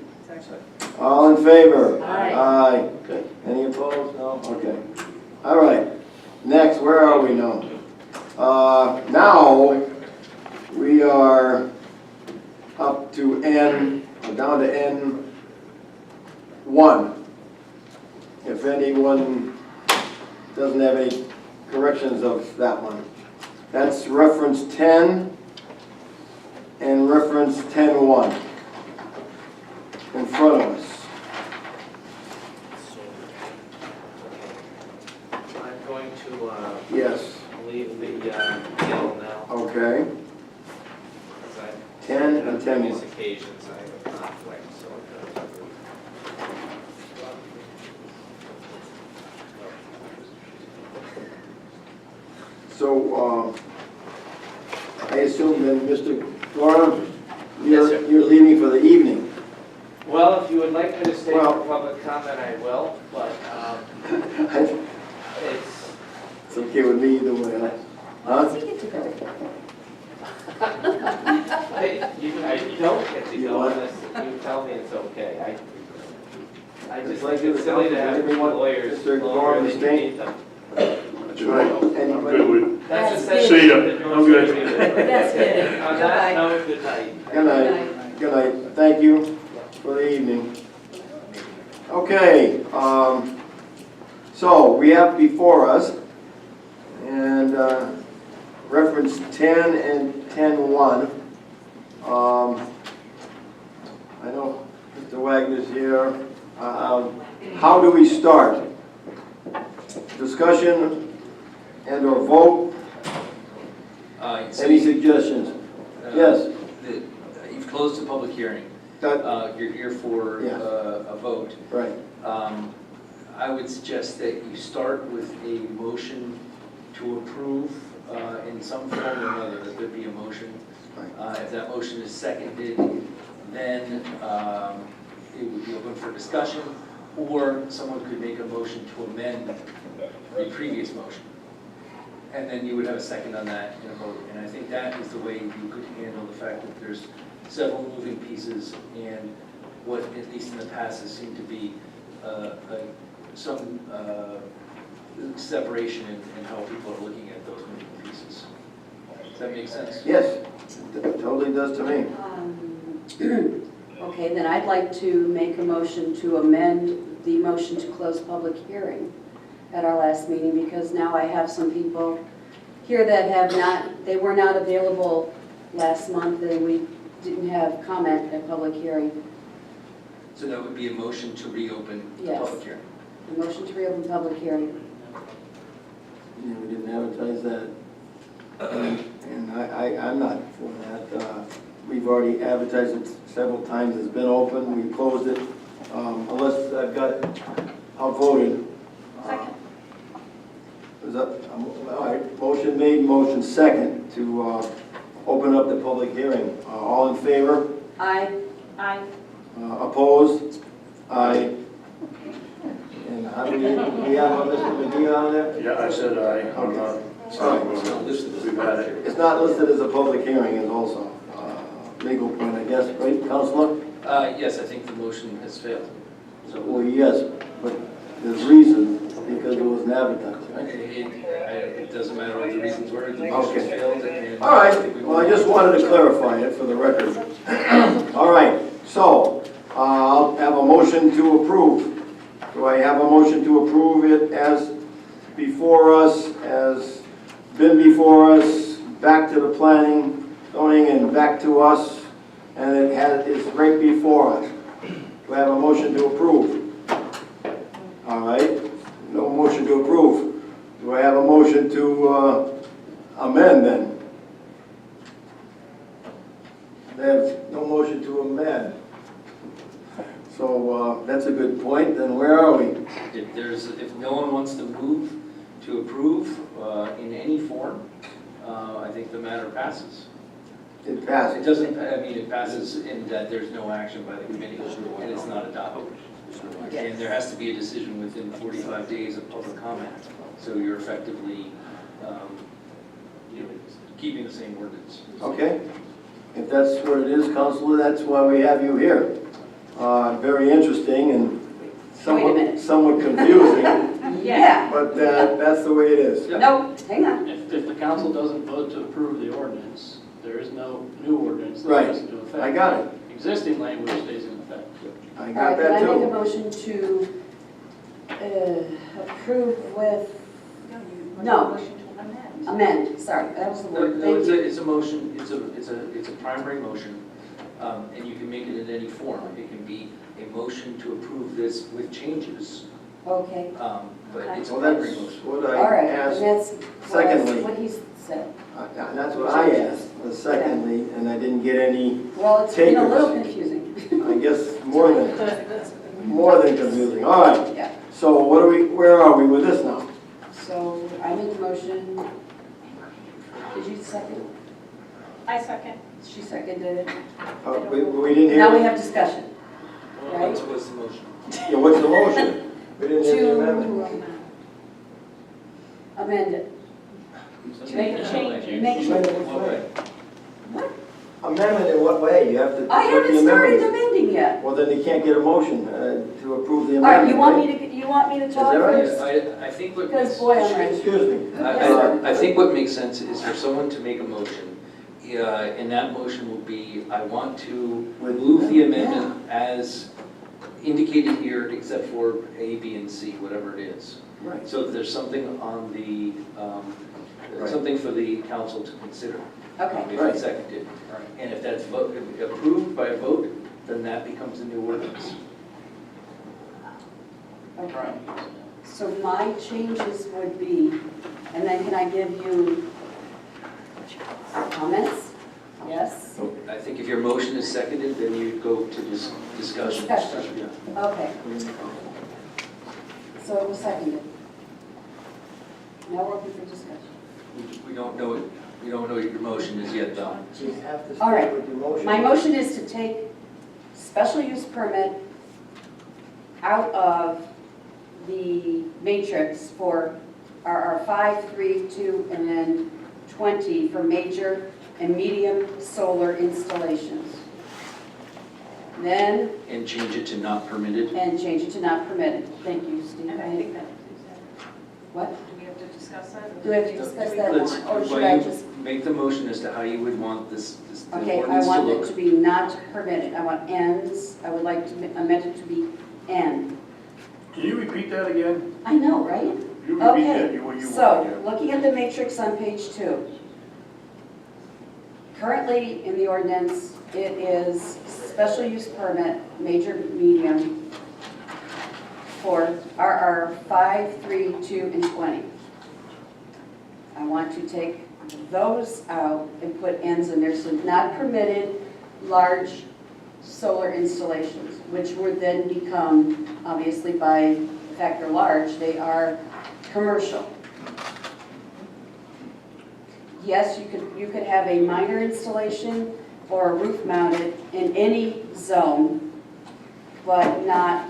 All in favor? Aye. Aye. Good. Any opposed? No? Okay. All right. Next, where are we now? Now, we are up to N, down to N1. If anyone doesn't have any corrections of that one. That's reference 10 and reference 10.1 in front of us. I'm going to Yes, leave the yellow now, okay. because I 10 and 10.1. previous occasions I have conflict, so I'm going to. So, I assume then, Mr. Gorham, Yes, sir. you're leaving for the evening. Well, if you would like me to stay Well- for public comment, I will, but It's it's, okay with me either way. Huh? Does he get to go? I don't get to You go what? unless you tell me it's okay. I It's just like think it's the silly to council, have everyone- lawyers Mr. longer Gorham than you staying. need them. That's right. I'm good with, That's That's See ya. essentially I'm good. That's good. On Goodbye. that note, good night. Good night. Good night. Thank you for the evening. Okay, so we have before us, and reference 10 and 10.1. I know Mr. Wagner's here. How do we start? Discussion and or vote? So Any suggestions? Yes. You've closed the public hearing. That, You're here for Yeah. a vote. right. I would suggest that you start with a motion to approve in some form or another, that there be a motion. If that motion is seconded, then it would be open for discussion, or someone could make a motion to amend the previous motion. And then you would have a second on that in a vote. And I think that is the way you could handle the fact that there's several moving pieces and what, at least in the past, has seemed to be some separation in how people are looking at those moving pieces. Does that make sense? Yes, it totally does to me. Okay, then I'd like to make a motion to amend the motion to close public hearing at our last meeting, because now I have some people here that have not, they were not available last month, and we didn't have comment at public hearing. So that would be a motion to reopen the Yes. public hearing. A motion to reopen public hearing. Yeah, we didn't advertise that. And I'm not for that. We've already advertised it several times. It's been open. We closed it. Unless I've got outvoted. Second. Is that, all right, motion made, motion second to open up the public hearing. All in favor? Aye. Aye. Opposed? Aye. And how do we have Mr. McGee on there? yeah, I said I'm not, we've had it. It's not listed as a public hearing, it's also a legal point, I guess, right, Counselor? Yes, I think the motion has failed. Well, yes, but there's reason, because it wasn't advertised, right? It doesn't matter what the reasons were, the motion Okay. failed. And All right, well, I just wanted to clarify it for the record. All right, so I'll have a motion to approve. Do I have a motion to approve it as before us, as been before us, back to the planning, zoning, and back to us, and it's right before us. Do I have a motion to approve? All right, no motion to approve. Do I have a motion to amend then? There's no motion to amend. So that's a good point, then where are we? If no one wants to move to approve in any form, I think the matter passes. It It passes. doesn't, it passes in that there's no action by the committee, and it's not adopted. And there has to be a decision within 45 days of public comment, so you're effectively, keeping the same ordinance. Okay, if that's what it is, Counselor, that's why we have you here. Very interesting and minute. somewhat confusing, Yeah. but that's the way it is. No, hang on. If the council doesn't vote to approve the ordinance, there is no new ordinance that Right. goes into effect. I got it. Existing language stays in effect. I All got right, can that I make a too. motion to approve with, No. Motion to amend. amend, sorry, that was the word, No, thank you. it's a motion, it's a primary motion, and you can make it in any form. It can be a motion to approve this with changes, Okay, but it's a Well, primary that's motion. what all I right, asked. and that's Secondly. what he said. And that's what I asked, secondly, and I didn't get any, Well, it's been a Takers. little confusing. I guess, more than confusing. All right, Yeah, so where are we with this now? so I make a motion. Did you second? I second. She seconded it. We didn't hear. Now we have discussion, right? What's the motion? Yeah, what's the motion? We didn't hear the amendment. To amend it. Make a change. Make Amendment sure. in what way? What? Amendment in what way? You have to. I put the haven't started amendment. amending yet. Well, then you can't get a motion to approve the All right, amendment. you want me to talk that right? first? I think what Because makes, boy, I'm ready. Excuse me. I think what makes sense is for someone to make a motion, and that motion will be, I want to move the amendment as indicated here, except for A, B, and C, whatever it is. Right. So if there's something on the, Right. something for the council to consider. Okay, If Right. it's seconded. And if that's approved by a vote, then that becomes a new ordinance. okay. So my changes would be, and then can I give you comments? Yes? I think if your motion is seconded, then you go to discussion. Discussion. Yeah. Okay. So it was seconded. Now we're open for discussion. We don't know it, we don't know what your motion is yet, though. You have to All right. stick with your motion. My motion is to take special use permit out of the matrix for our 5, 3, 2, and then 20 for major and medium solar installations. Then, And change it to not permitted. and change it to not permitted. Thank you, Steve. And I think that, What? do we have to discuss that? Do we have to discuss that? Let's, Or should why I you just? make the motion as to how you would want this the Okay, I ordinance to want it to look. be not permitted. I want ends. I would like to amend it to be N. Can you repeat that again? I know, right? You repeat that, Okay, what you want so, again. looking at the matrix on page 2. Currently, in the ordinance, it is special use permit, major, medium, for RR 5, 3, 2, and 20. I want to take those out and put ends in there, so not permitted large solar installations, which would then become, obviously by factor large, they are commercial. Yes, you could have a minor installation or a roof mounted in any zone, but not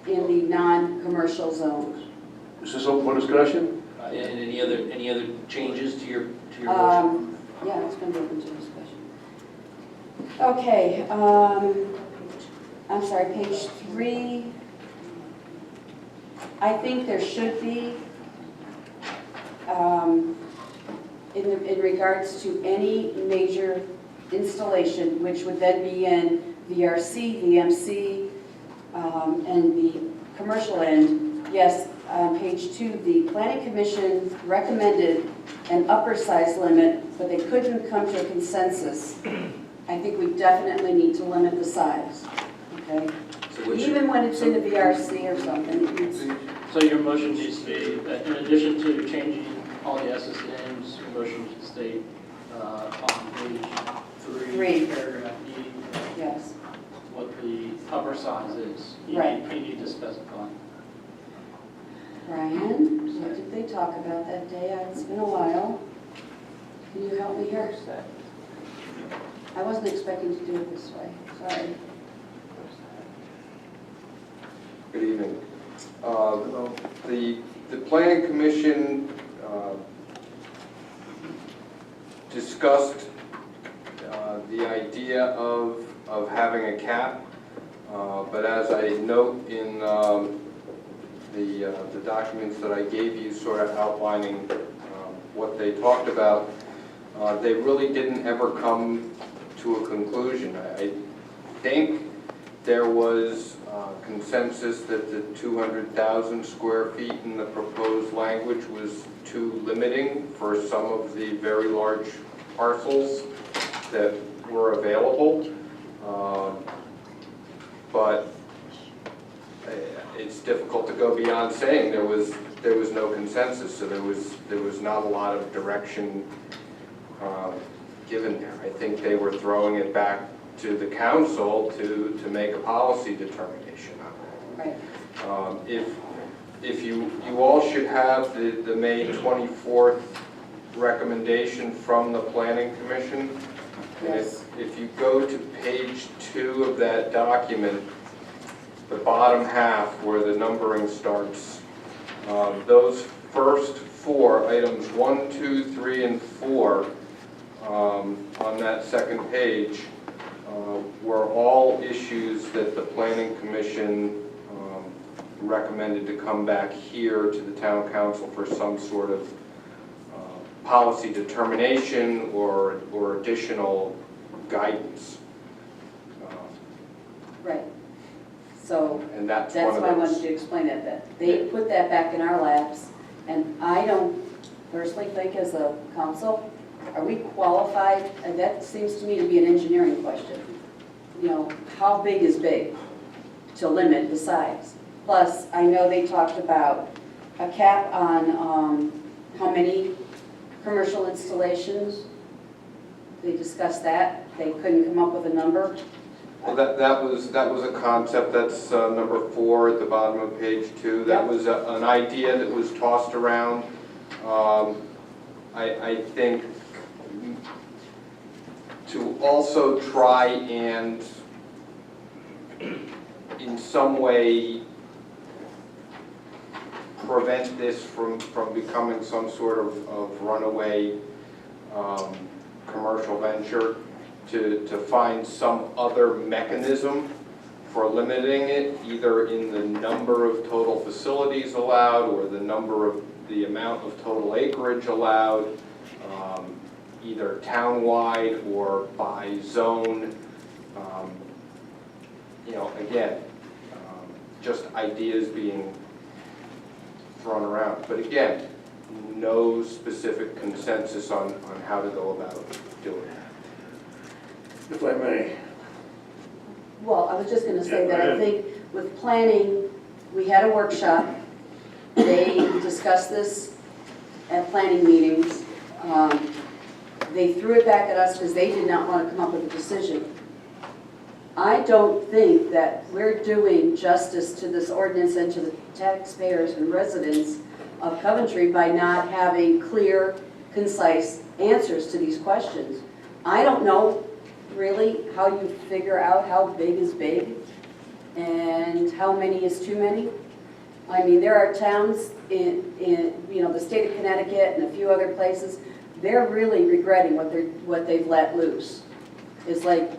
in the non-commercial zone. Is this open for discussion? And any other changes to your motion? Yeah, it's been open to discussion. Okay, I'm sorry, page 3. I think there should be, in regards to any major installation, which would then be in VRC, VMC, and the commercial end, yes, on page 2, the planning commission recommended an upper size limit, but they couldn't come to a consensus I think we definitely need to limit the size, okay? So what's your- Even when it's in a VRC or something, it needs, So your motion needs to be, that in addition to changing all the SS names, your motion should state on page 3, Three. paragraph E, yes. what the upper size is. Right. You need to specify. Brian, what did they talk about that day? It's been a while. Can you help me here? I wasn't expecting to do it this way, sorry. Good evening. The Planning Commission discussed the idea of having a cap, but as I note in the documents that I gave you, sort of outlining what they talked about, they really didn't ever come to a conclusion. I think there was consensus that the 200,000 square feet in the proposed language was too limiting for some of the very large parcels that were available. But it's difficult to go beyond saying there was no consensus, so there was not a lot of direction given there. I think they were throwing it back to the council to make a policy determination on it. Right. If you all should have the May 24th recommendation from the Planning Commission. And Yes. if you go to page 2 of that document, the bottom half where the numbering starts, those first 4 items, 1, 2, 3, and 4, on that second page, were all issues that the Planning Commission recommended to come back here to the Town Council for some sort of policy determination or additional guidance. Right. So And that's that's one of why I wanted those. to explain it, that they put that back in our laps, and I don't personally think as a council, are we qualified? And that seems to me to be an engineering question. You know, how big is big to limit the size? Plus, I know they talked about a cap on how many commercial installations. They discussed that. They couldn't come up with a number. Well, that was a concept. That's number 4 at the bottom of page 2. That Yep. was an idea that was tossed around. I think to also try and in some way prevent this from becoming some sort of runaway commercial venture, to find some other mechanism for limiting it, either in the number of total facilities allowed or the amount of total acreage allowed, either townwide or by zone. You know, again, just ideas being thrown around. But again, no specific consensus on how to go about doing it. If I may. Well, I was just going to say Yeah, that go I think with planning, we had a workshop. They discussed this at planning meetings. They threw it back at us because they did not want to come up with a decision. I don't think that we're doing justice to this ordinance and to the taxpayers and residents of Coventry by not having clear, concise answers to these questions. I don't know really how you figure out how big is big and how many is too many. I mean, there are towns in the state of Connecticut and a few other places, they're really regretting what they've let loose. It's like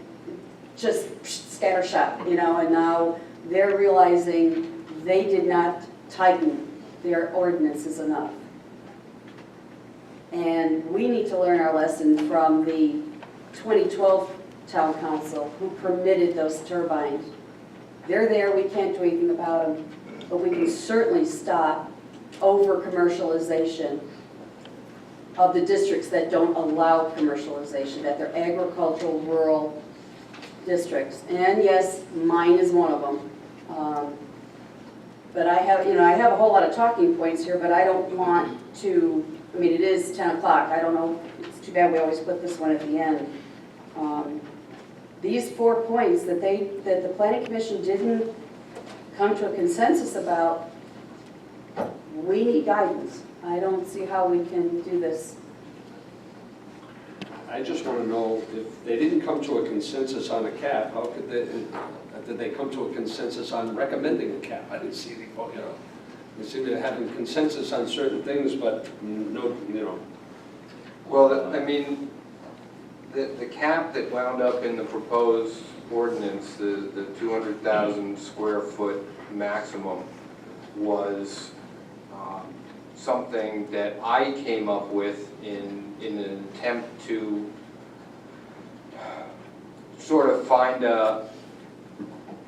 just scattershot, and now they're realizing they did not tighten their ordinances enough. And we need to learn our lesson from the 2012 town council who permitted those turbines. They're there, we can't do anything about them, but we can certainly stop over commercialization of the districts that don't allow commercialization, that they're agricultural, rural districts. And yes, mine is one of them. But I have, I have a whole lot of talking points here, but I don't want to, I mean, it is 10 o'clock. I don't know, it's too bad we always put this one at the end. These 4 points that the Planning Commission didn't come to a consensus about, we need guidance. I don't see how we can do this. I just want to know, if they didn't come to a consensus on a cap, how could did they come to a consensus on recommending a cap? I didn't see any, they seem to have a consensus on certain things, but no, Well, I mean, the cap that wound up in the proposed ordinance, the 200,000 square foot maximum, was something that I came up with in an attempt to sort of find a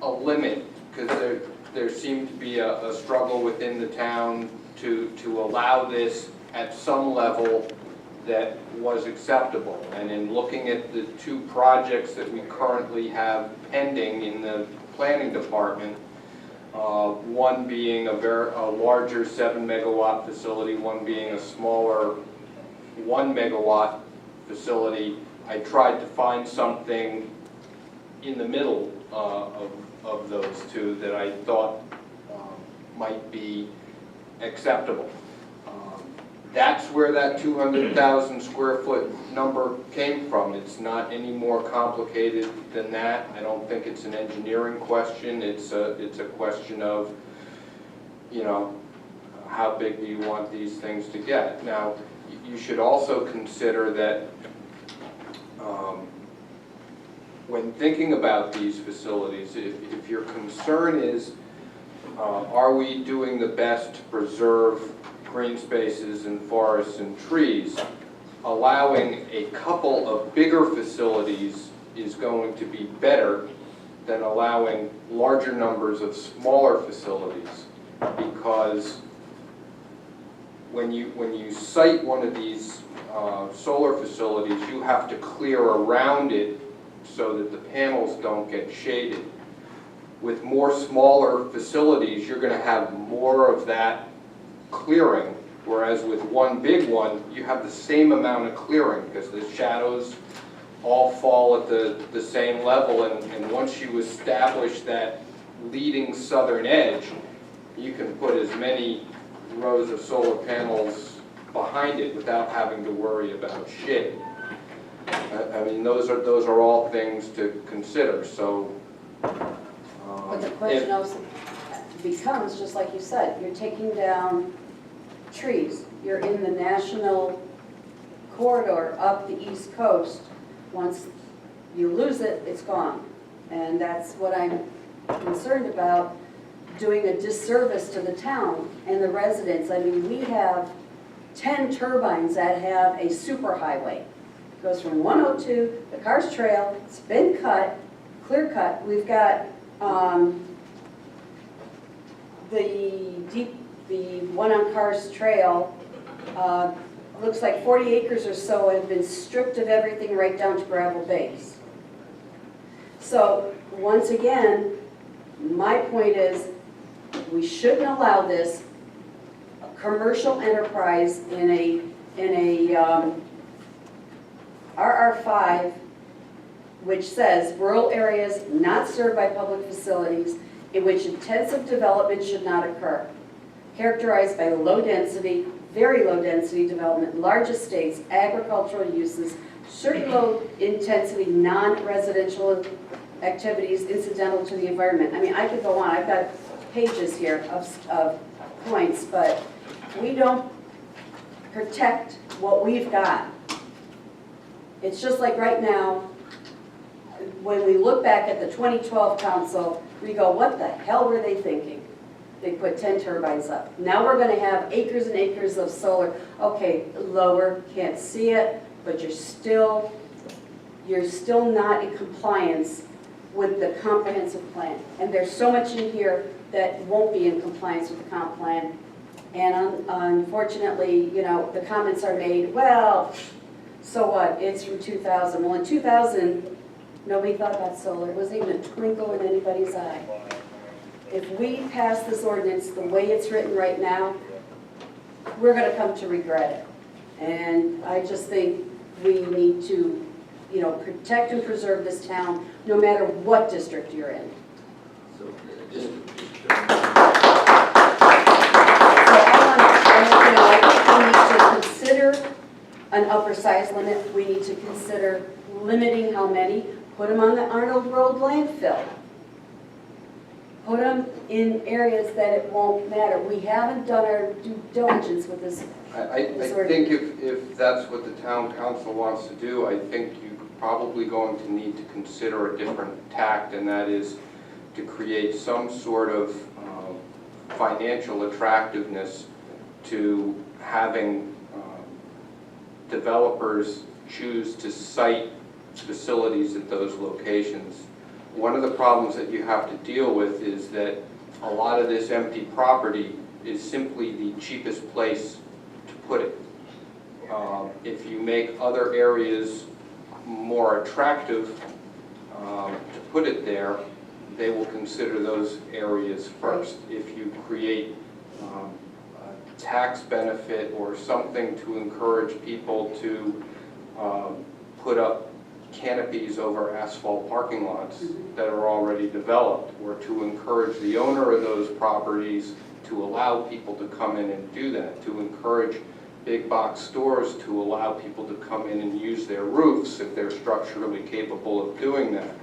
limit, because there seemed to be a struggle within the town to allow this at some level that was acceptable. And in looking at the 2 projects that we currently have pending in the planning department, one being a larger 7 megawatt facility, one being a smaller 1 megawatt facility, I tried to find something in the middle of those 2 that I thought might be acceptable. That's where that 200,000 square foot number came from. It's not any more complicated than that. I don't think it's an engineering question. It's a question of, how big do you want these things to get? Now, you should also consider that when thinking about these facilities, if your concern is, are we doing the best to preserve green spaces and forests and trees, allowing a couple of bigger facilities is going to be better than allowing larger numbers of smaller facilities, because when you site one of these solar facilities, you have to clear around it so that the panels don't get shaded. With more smaller facilities, you're going to have more of that clearing, whereas with one big one, you have the same amount of clearing because the shadows all fall at the same level, and once you establish that leading southern edge, you can put as many rows of solar panels behind it without having to worry about shade. I mean, those are all things to consider. So, But the question also becomes, just like you said, you're taking down trees. You're in the national corridor up the East Coast. Once you lose it, it's gone. And that's what I'm concerned about, doing a disservice to the town and the residents. I mean, we have 10 turbines that have a superhighway. It goes from 102, the Cars Trail, it's been cut, clear cut. We've got the one on Cars Trail, looks like 40 acres or so have been stripped of everything right down to gravel base. So once again, my point is, we shouldn't allow this commercial enterprise in a RR5, which says rural areas not served by public facilities in which intensive development should not occur, characterized by low density, very low density development, large estates, agricultural uses, certain low intensity non-residential activities incidental to the environment. I mean, I could go on. I've got pages here of points, but we don't protect what we've got. It's just like right now, when we look back at the 2012 council, we go, what the hell were they thinking? They put 10 turbines up. Now we're going to have acres and acres of solar. Okay, lower, can't see it, but you're still not in compliance with the comprehensive plan. And there's so much in here that won't be in compliance with the comp plan. And unfortunately, you know, the comments are made, well, so what, it's from 2000. Well, in 2000, nobody thought about solar. It wasn't even a twinkle in anybody's eye. If we pass this ordinance the way it's written right now, we're gonna come to regret it. And I just think we need to, you know, protect and preserve this town, no matter what district you're in. So just, I think we need to consider an upper size limit. We need to consider limiting how many. Put them on the Arnold Road landfill. Put them in areas that it won't matter. We haven't done our due diligence with this. I think if that's what the town council wants to do, I think you're probably going to need to consider a different tact, and that is to create some sort of financial attractiveness to having developers choose to site facilities at those locations. One of the problems that you have to deal with is that a lot of this empty property is simply the cheapest place to put it. If you make other areas more attractive to put it there, they will consider those areas first. If you create a tax benefit or something to encourage people to put up canopies over asphalt parking lots that are already developed, or to encourage the owner of those properties to allow people to come in and do that, to encourage big box stores to allow people to come in and use their roofs if they're structurally capable of doing that.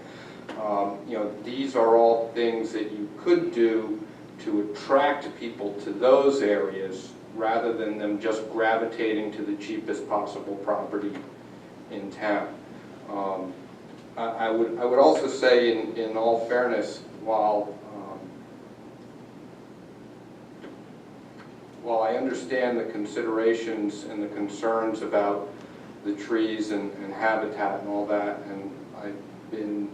You know, these are all things that you could do to attract people to those areas rather than them just gravitating to the cheapest possible property in town. I would also say, in all fairness, while I understand the considerations and the concerns about the trees and habitat and all that, and I've been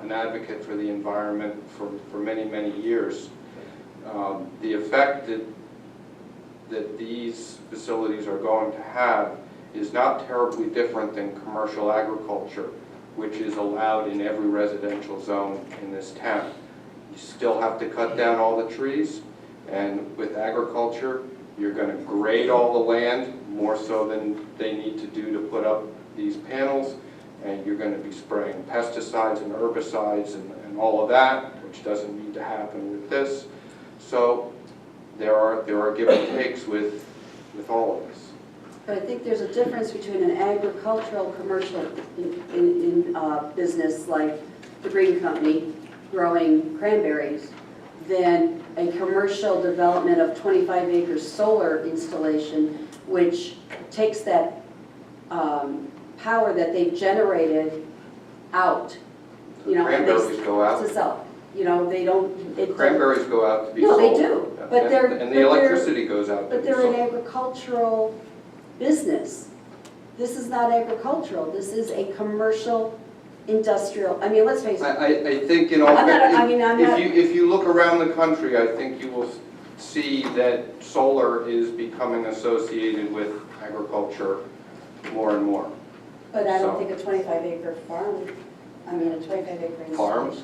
an advocate for the environment for many, many years, the effect that these facilities are going to have is not terribly different than commercial agriculture, which is allowed in every residential zone in this town. You still have to cut down all the trees, and with agriculture, you're going to grade all the land more so than they need to do to put up these panels, and you're going to be spraying pesticides and herbicides and all of that, which doesn't need to happen with this. So there are give and takes with all of this. But I think there's a difference between an agricultural commercial in business like the Green Company growing cranberries than a commercial development of 25 acres solar installation, which takes that power that they've generated out. You know, Cranberries go out. to sell. You know, they don't. Cranberries go out to be sold. sold. No, they do. But and the electricity goes out to But be they're sold. an agricultural business. This is not agricultural. This is a commercial, industrial. I mean, let's face it. I think in all, if you look around the country, I think you will see that solar is becoming associated with agriculture more and more. But I don't think a 25-acre farm. I mean, a 25-acre installation. Farms?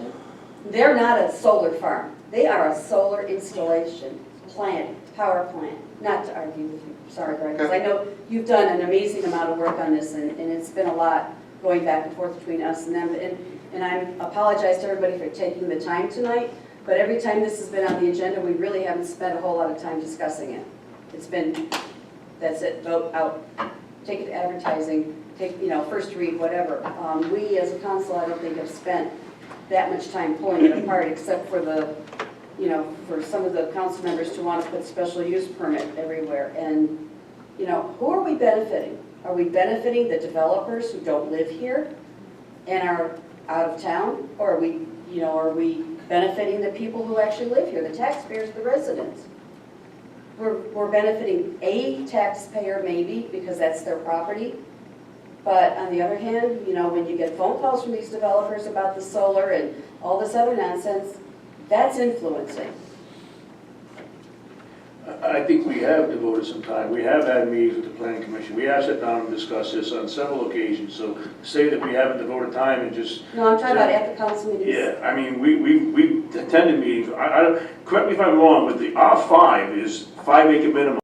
They're not a solar farm. They are a solar installation plant, power plant. Not to argue with you, sorry, Greg, because I know you've done an amazing amount of work on this, and it's been a lot going back and forth between us and them. And I apologize to everybody for taking the time tonight, but every time this has been on the agenda, we really haven't spent a whole lot of time discussing it. It's been, that's it, vote out, take it to advertising, take, you know, first read, whatever. We as a council, I don't think have spent that much time pulling it apart, except for the, you know, for some of the council members to want to put special use permit everywhere. And, you know, who are we benefiting? Are we benefiting the developers who don't live here and are out of town? Or are we, you know, are we benefiting the people who actually live here, the taxpayers, the residents? We're benefiting a taxpayer maybe because that's their property. But on the other hand, you know, when you get phone calls from these developers about the solar and all this other nonsense, that's influencing. I think we have devoted some time. We have had meetings with the planning commission. We have sat down and discussed this on several occasions. So to say that we haven't devoted time and just. No, I'm talking about at the council meetings. Yeah, I mean, we attended meetings. Correct me if I'm wrong, but the R5 is 5 acre minimum.